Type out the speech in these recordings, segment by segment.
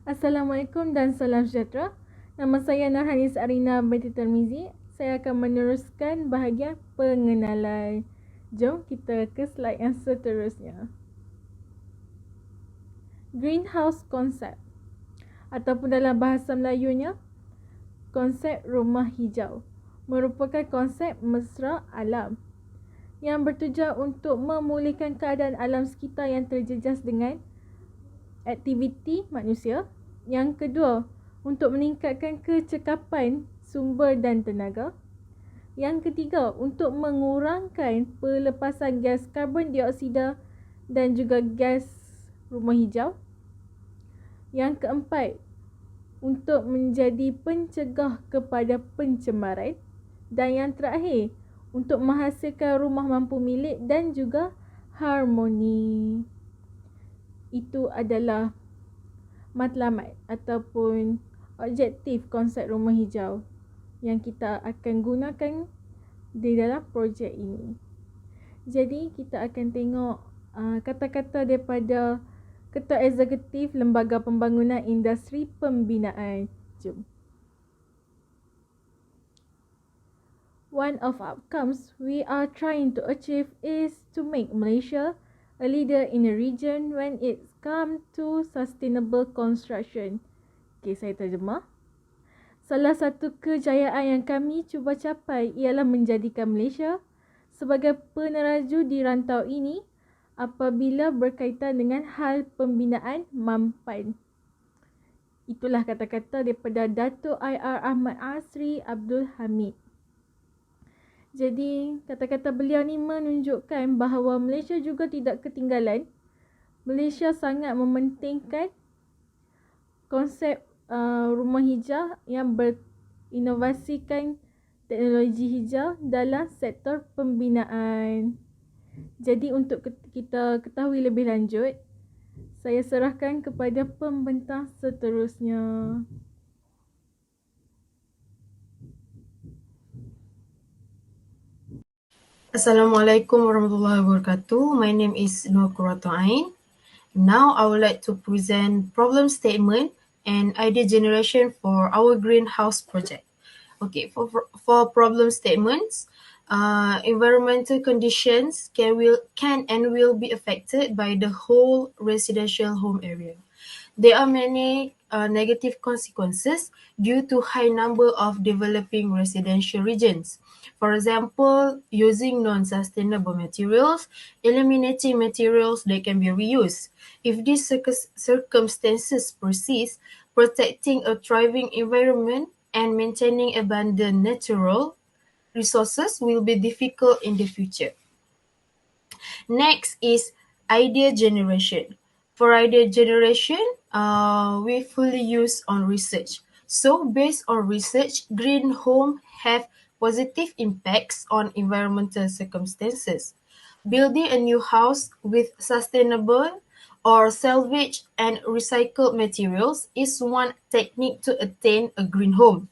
Assalamualaikum dan salam sejahtera. Nama saya Nurhanis Arina binti Termizi. Saya akan meneruskan bahagian pengenalan. Jom kita ke slide yang seterusnya. Greenhouse concept ataupun dalam bahasa Melayunya, konsep rumah hijau merupakan konsep mesra alam yang bertujuan untuk memulihkan keadaan alam sekitar yang terjejas dengan aktiviti manusia. Yang kedua, untuk meningkatkan kecekapan sumber dan tenaga. Yang ketiga, untuk mengurangkan pelepasan gas karbon dioksida dan juga gas rumah hijau. Yang keempat, untuk menjadi pencegah kepada pencemaran. Dan yang terakhir, untuk menghasilkan rumah mampu milik dan juga harmoni. Itu adalah matlamat ataupun objektif konsep rumah hijau yang kita akan gunakan di dalam projek ini. Jadi kita akan tengok kata-kata daripada Ketua Eksekutif Lembaga Pembangunan Industri Pembinaan. Jom. One of outcomes we are trying to achieve is to make Malaysia a leader in the region when it comes to sustainable construction. Okay, saya terjemah. Salah satu kejayaan yang kami cuba capai ialah menjadikan Malaysia sebagai peneraju di rantau ini apabila berkaitan dengan hal pembinaan mampan. Itulah kata-kata daripada Dato' IR Ahmad Asri Abdul Hamid. Jadi, kata-kata beliau ni menunjukkan bahawa Malaysia juga tidak ketinggalan. Malaysia sangat mementingkan konsep rumah hijau yang berinovasikan teknologi hijau dalam sektor pembinaan. Jadi untuk kita ketahui lebih lanjut, saya serahkan kepada pembentang seterusnya. Assalamualaikum warahmatullahi wabarakatuh. My name is Nur Quratul Ain. Now I would like to present problem statement and idea generation for our greenhouse project. Okay, for problem statements, environmental conditions can and will be affected by the whole residential home area. There are many negative consequences due to high number of developing residential regions. For example, using non-sustainable materials, eliminating materials that can be reused. If these circumstances persist, protecting a thriving environment and maintaining abundant natural resources will be difficult in the future. Next is idea generation. For idea generation, we fully use on research. So based on research, green home have positive impacts on environmental circumstances. Building a new house with sustainable or salvage and recycled materials is one technique to attain a green home.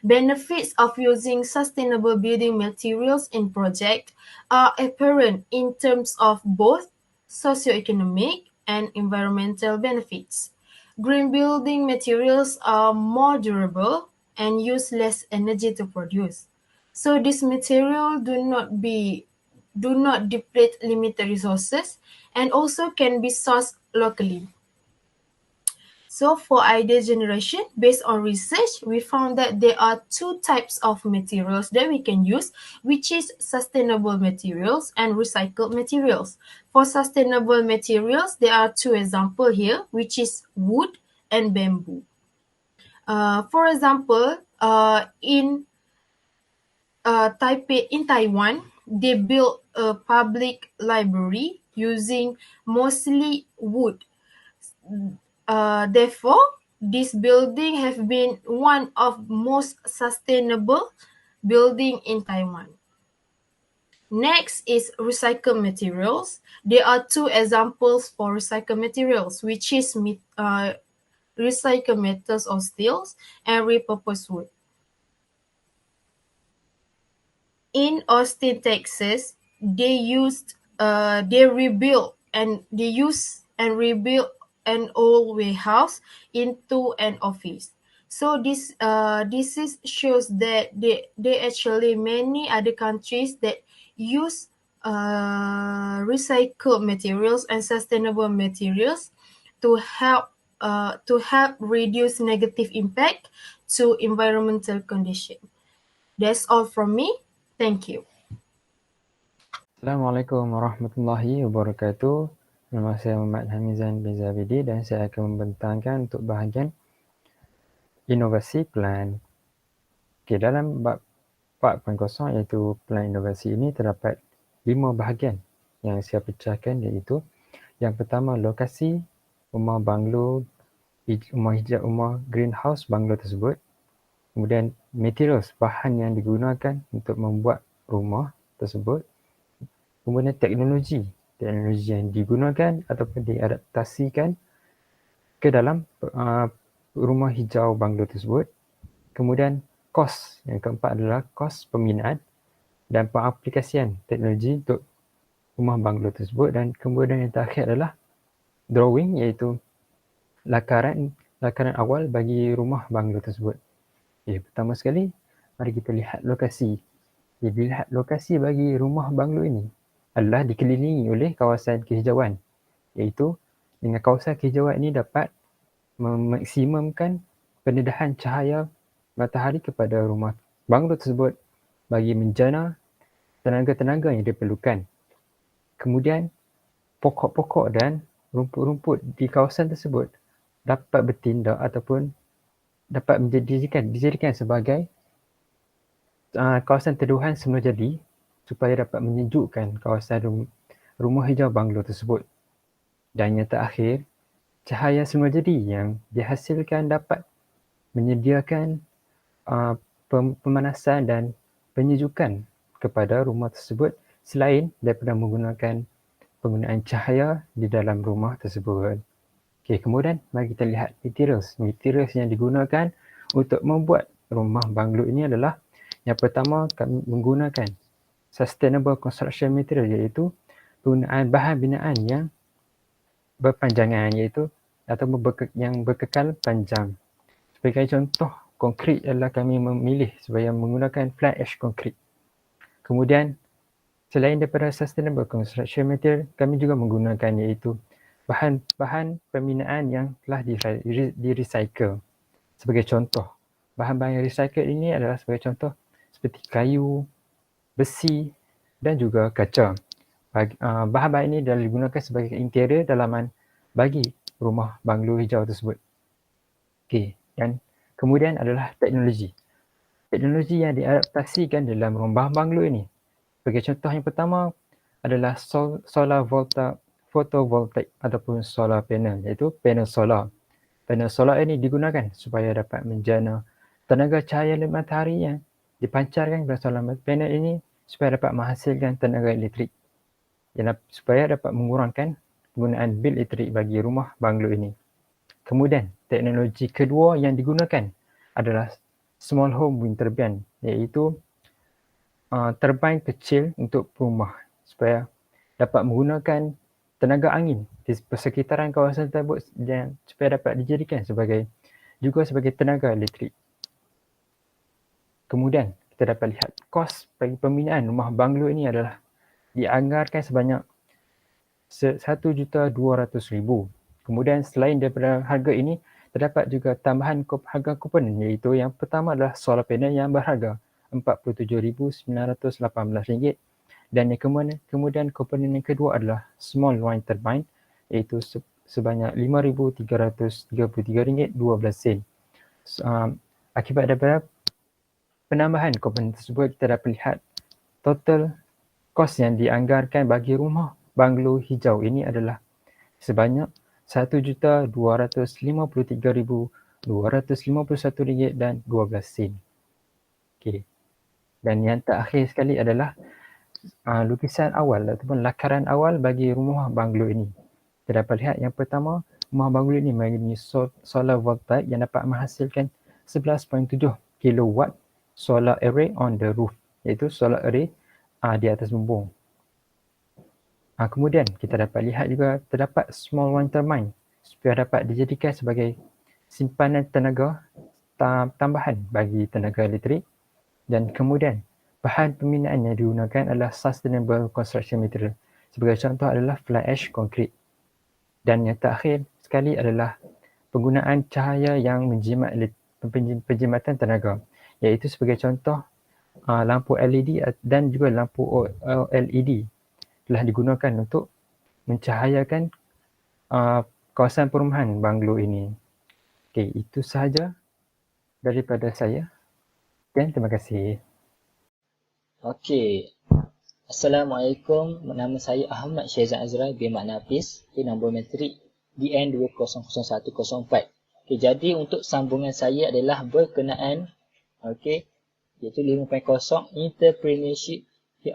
Benefits of using sustainable building materials in project are apparent in terms of both socioeconomic and environmental benefits. Green building materials are more durable and use less energy to produce. So this material do not deplete limited resources and also can be sourced locally. So for idea generation, based on research, we found that there are two types of materials that we can use, which is sustainable materials and recycled materials. For sustainable materials, there are two examples here, which is wood and bamboo. For example, in Taipei, in Taiwan, they built a public library using mostly wood. Therefore, this building have been one of most sustainable building in Taiwan. Next is recycled materials. There are two examples for recycled materials, which is recycled metals or steels and repurposed wood. In Austin, Texas, they rebuilt and rebuilt an old warehouse into an office. So this shows that they actually many other countries that use recycled materials and sustainable materials to help reduce negative impact to environmental condition. That's all from me. Thank you. Assalamualaikum warahmatullahi wabarakatuh. Nama saya Muhammad Hamizan bin Zabidi dan saya akan membentangkan untuk bahagian inovasi plan. Okay, dalam bab 4.0 iaitu plan inovasi ini terdapat 5 bahagian yang saya pecahkan, iaitu yang pertama lokasi rumah banglo, rumah hijau, rumah greenhouse banglo tersebut. Kemudian materials, bahan yang digunakan untuk membuat rumah tersebut. Kemudian teknologi yang digunakan ataupun diadaptasikan ke dalam rumah hijau banglo tersebut. Kemudian kos, yang keempat adalah kos pembinaan dan pengaplikasian teknologi untuk rumah banglo tersebut. Dan kemudian yang terakhir adalah drawing, iaitu lakaran awal bagi rumah banglo tersebut. Okay, pertama sekali, mari kita lihat lokasi. Dilihat lokasi bagi rumah banglo ini adalah dikelilingi oleh kawasan kehijauan, iaitu dengan kawasan kehijauan ini dapat memaksimumkan pendedahan cahaya matahari kepada rumah banglo tersebut bagi menjana tenaga-tenaga yang diperlukan. Kemudian pokok-pokok dan rumput-rumput di kawasan tersebut dapat bertindak ataupun dapat dijadikan sebagai kawasan teduhan semula jadi supaya dapat menyejukkan kawasan rumah hijau banglo tersebut. Dan yang terakhir, cahaya semula jadi yang dihasilkan dapat menyediakan pemanasan dan penyejukan kepada rumah tersebut selain daripada menggunakan penggunaan cahaya di dalam rumah tersebut. Okay, kemudian mari kita lihat materials yang digunakan untuk membuat rumah banglo ini adalah yang pertama, kami menggunakan sustainable construction material, iaitu penggunaan bahan binaan yang berpanjangan, iaitu atau yang berkekal panjang. Sebagai contoh, konkrit adalah kami memilih supaya menggunakan fly ash konkrit. Kemudian selain daripada sustainable construction material, kami juga menggunakan iaitu bahan pembinaan yang telah di-recycle. Sebagai contoh, bahan-bahan yang recycle ini adalah sebagai contoh seperti kayu, besi dan juga kaca. Bahan-bahan ini adalah digunakan sebagai interior dalaman bagi rumah banglo hijau tersebut. Okay. Dan kemudian adalah teknologi. Teknologi yang diadaptasikan dalam rumah banglo ini. Sebagai contoh yang pertama adalah solar photovoltaik ataupun solar panel, iaitu panel solar. Panel solar ini digunakan supaya dapat menjana tenaga cahaya matahari yang dipancarkan kepada solar panel ini supaya dapat menghasilkan tenaga elektrik, supaya dapat mengurangkan penggunaan bil elektrik bagi rumah banglo ini. Kemudian teknologi kedua yang digunakan adalah small home wind turbine, iaitu turbine kecil untuk rumah supaya dapat menggunakan tenaga angin di persekitaran kawasan tersebut dan supaya dapat dijadikan sebagai tenaga elektrik. Kemudian kita dapat lihat kos bagi pembinaan rumah banglo ini adalah dianggarkan sebanyak 1,200,000. Kemudian selain daripada harga ini, terdapat juga tambahan harga komponen, iaitu yang pertama adalah solar panel yang berharga RM47,918 dan yang kemudian komponen yang kedua adalah small wind turbine, iaitu sebanyak RM5,333.12. Akibat daripada penambahan komponen tersebut, kita dapat lihat total kos yang dianggarkan bagi rumah banglo hijau ini adalah sebanyak RM1,253,251.12. Okay. Dan yang terakhir sekali adalah lukisan awal ataupun lakaran awal bagi rumah banglo ini. Kita dapat lihat yang pertama, rumah banglo ini mempunyai solar voltaik yang dapat menghasilkan 11.7 kilowatt solar array on the roof, iaitu solar array di atas bumbung. Kemudian kita dapat lihat juga terdapat small wind turbine supaya dapat dijadikan sebagai simpanan tenaga tambahan bagi tenaga elektrik. Dan kemudian bahan pembinaan yang digunakan adalah sustainable construction material. Sebagai contoh adalah fly ash concrete. Dan yang terakhir sekali adalah penggunaan cahaya yang penjimatan tenaga, iaitu sebagai contoh lampu LED dan juga lampu OLED telah digunakan untuk mencahayakan kawasan perumahan banglo ini. Okey, itu sahaja daripada saya. Dan terima kasih. Okey. Assalamualaikum. Nama saya Ahmad Syahzan Azrai bin Mak Nafis. Nombor metrik DN200104. Okey, jadi untuk sambungan saya adalah berkenaan iaitu 5.0 entrepreneurship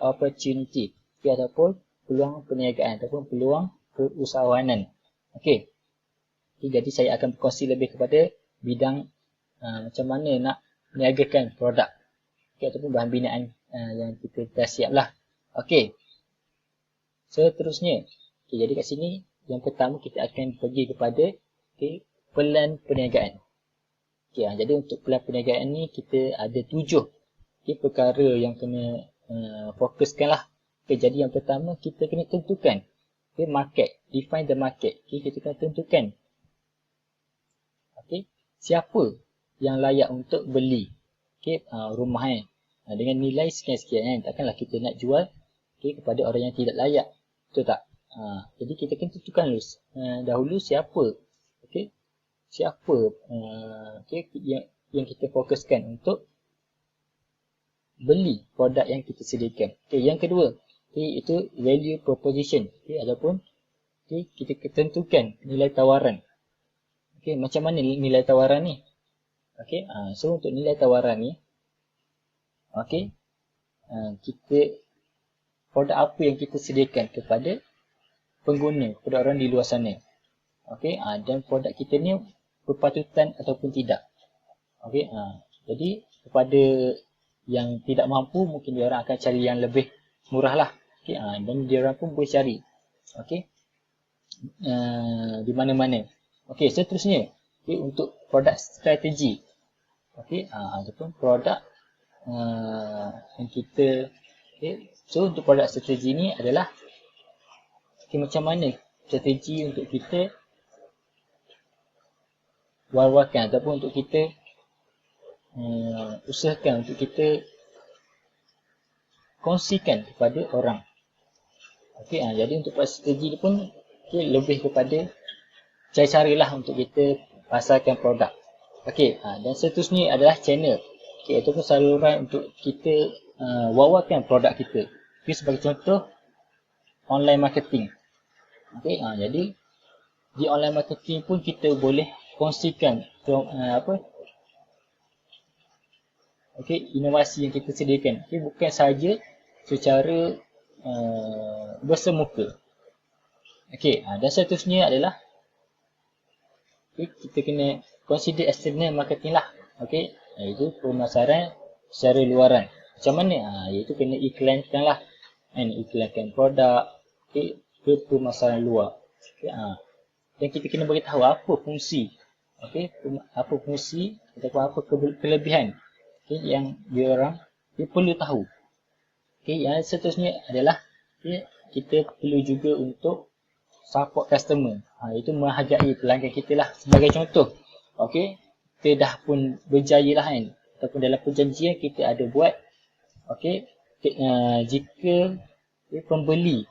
opportunity ataupun peluang perniagaan ataupun peluang keusahawanan. Okey. Jadi saya akan berkongsi lebih kepada bidang macam mana nak meniagakan produk ataupun bahan binaan yang kita dah siap lah. Okey. Seterusnya, jadi kat sini yang pertama kita akan pergi kepada pelan perniagaan. Jadi untuk pelan perniagaan ni kita ada 7 perkara yang kena fokuskan lah. Jadi yang pertama kita kena tentukan market, define the market. Kita kena tentukan siapa yang layak untuk beli rumah dengan nilai sekian-sekian takkanlah kita nak jual kepada orang yang tidak layak, betul tak? Jadi kita kena tentukan dahulu siapa yang kita fokuskan untuk beli produk yang kita sediakan. Yang kedua itu value proposition ataupun kita tentukan nilai tawaran. Macam mana nilai tawaran ni? So untuk nilai tawaran ni, kita produk apa yang kita sediakan kepada pengguna, kepada orang di luar sana. Dan produk kita ni berpatutan ataupun tidak. Jadi kepada yang tidak mampu, mungkin dia orang akan cari yang lebih murah lah. Dan dia orang pun boleh cari di mana-mana. Seterusnya untuk produk strategi. Ataupun produk yang kita so untuk produk strategi ni adalah macam mana strategi untuk kita war-warkan ataupun untuk kita usahakan untuk kita kongsikan kepada orang. Jadi untuk produk strategi ni pun lebih kepada cari-cari lah untuk kita pasarkan produk. Dan seterusnya adalah channel ataupun saluran untuk kita wawarkan produk kita. Sebagai contoh online marketing. Jadi di online marketing pun kita boleh kongsikan inovasi yang kita sediakan. Bukan sahaja secara bersemuka. Dan seterusnya adalah kita kena consider external marketing lah. Iaitu pemasaran secara luaran. Macam mana? Iaitu kena iklankan lah. Iklankan produk ke pemasaran luar. Dan kita kena beritahu apa fungsi. Apa fungsi ataupun apa kelebihan yang dia orang perlu tahu. Yang seterusnya adalah kita perlu juga untuk support customer. Itu menghargai pelanggan kita lah. Sebagai contoh, kita dah pun berjaya lah ataupun dalam perjanjian kita ada buat jika pembeli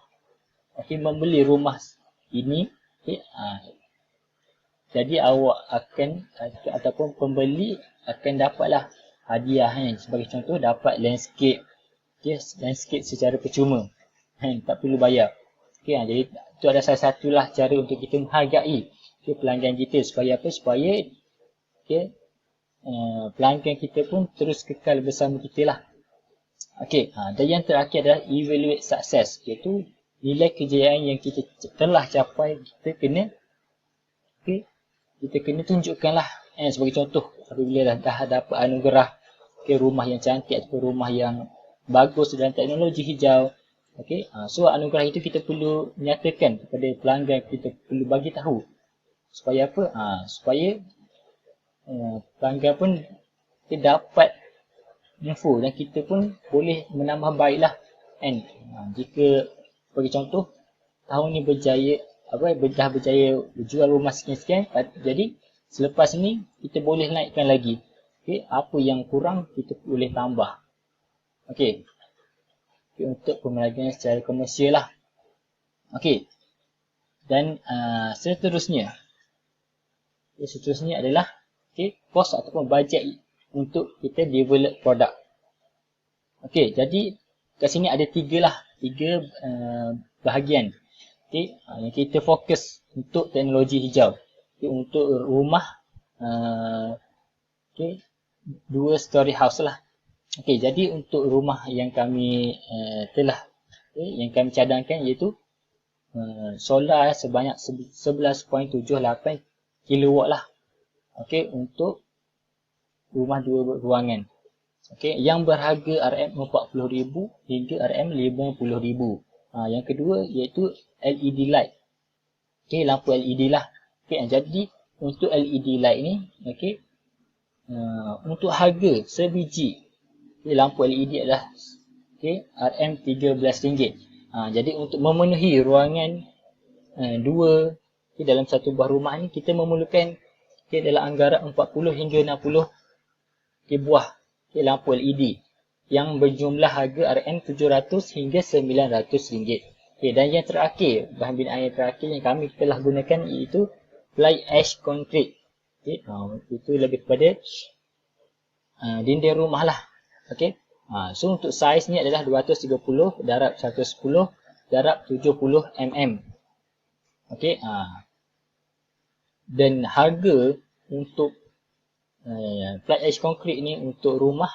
membeli rumah ini, jadi awak akan ataupun pembeli akan dapatlah hadiah sebagai contoh dapat landscape landscape secara percuma, tak perlu bayar. Jadi itu adalah salah satulah cara untuk kita menghargai pelanggan kita supaya apa? Supaya pelanggan kita pun terus kekal bersama kita lah. Dan yang terakhir adalah evaluate success, iaitu nilai kejayaan yang kita telah capai. Kita kena tunjukkan lah. Sebagai contoh, apabila dah dapat anugerah rumah yang cantik ataupun rumah yang bagus dalam teknologi hijau, so anugerah itu kita perlu nyatakan kepada pelanggan, kita perlu bagi tahu Supaya apa? Supaya pelanggan pun dia dapat info dan kita pun boleh menambah baiklah. And jika bagi contoh tahun ni dah berjaya jual rumah sekian-sekian, jadi selepas ni kita boleh naikkan lagi. Okay, apa yang kurang kita boleh tambah. Okay, untuk pembelajaran secara komersial lah. Okay, dan seterusnya adalah kos ataupun bajet untuk kita develop produk. Okay, jadi kat sini ada tiga bahagian. Okay, yang kita fokus untuk teknologi hijau. Okay, untuk rumah 2 story house lah. Okay, jadi untuk rumah yang kami yang kami cadangkan iaitu solar sebanyak 11.78 kilowatt lah. Okay, untuk rumah 2 ruangan. Okay, yang berharga RM40,000 hingga RM50,000. Yang kedua iaitu LED light. Okay, lampu LED lah. Okay, jadi untuk LED light ni, okay, untuk harga sebiji lampu LED adalah RM13. Jadi untuk memenuhi ruangan 2 dalam satu buah rumah ni, kita memerlukan dalam anggaran 40 hingga 60 buah lampu LED yang berjumlah harga RM700 hingga RM900. Dan yang terakhir, bahan binaan yang terakhir yang kami telah gunakan iaitu fly ash concrete. Itu lebih kepada dinding rumah lah. Okay. So untuk saiz ni adalah 230 darab 110 darab 70 mm. Okay. Dan harga untuk flat edge concrete ni untuk rumah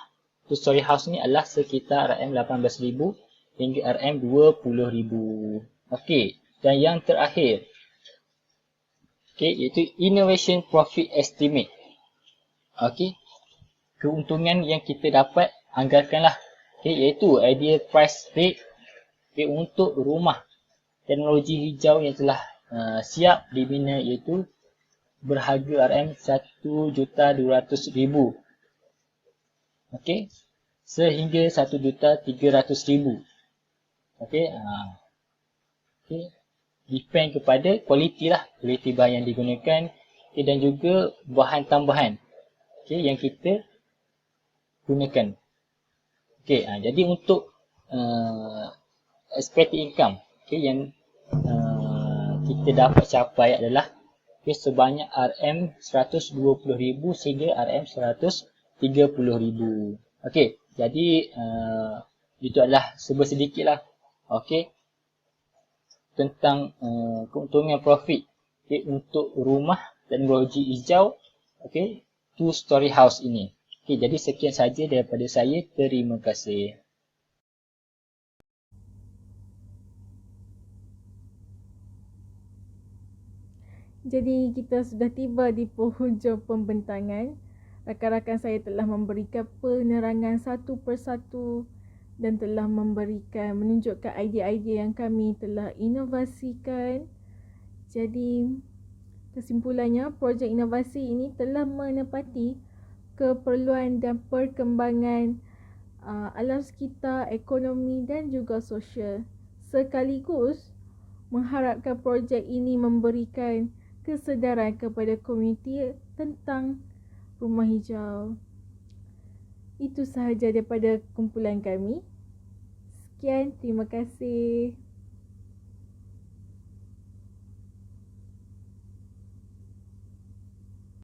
2 story house ni adalah sekitar RM18,000 hingga RM20,000. Okay. Dan yang terakhir, iaitu innovation profit estimate. Okay. Keuntungan yang kita dapat anggarkanlah, iaitu ideal price rate untuk rumah teknologi hijau yang telah siap dibina, iaitu berharga RM1,200,000. Okey, sehingga RM1,300,000. Okey, depend kepada kualiti lah, kualiti bahan yang digunakan, dan juga bahan tambahan yang kita gunakan. Okey, jadi untuk expected income yang kita dapat capai adalah sebanyak RM120,000 sehingga RM130,000. Okey, jadi itu adalah sedikit lah tentang keuntungan profit untuk rumah teknologi hijau 2 story house ini. Jadi sekian saja daripada saya. Terima kasih. Jadi kita sudah tiba di penghujung pembentangan. Rakan-rakan saya telah memberikan penerangan satu persatu dan telah menunjukkan idea-idea yang kami telah inovasikan. Jadi kesimpulannya, projek inovasi ini telah menepati keperluan dan perkembangan alam sekitar, ekonomi dan juga sosial. Sekaligus mengharapkan projek ini memberikan kesedaran kepada komuniti tentang rumah hijau. Itu sahaja daripada kumpulan kami. Sekian, terima kasih.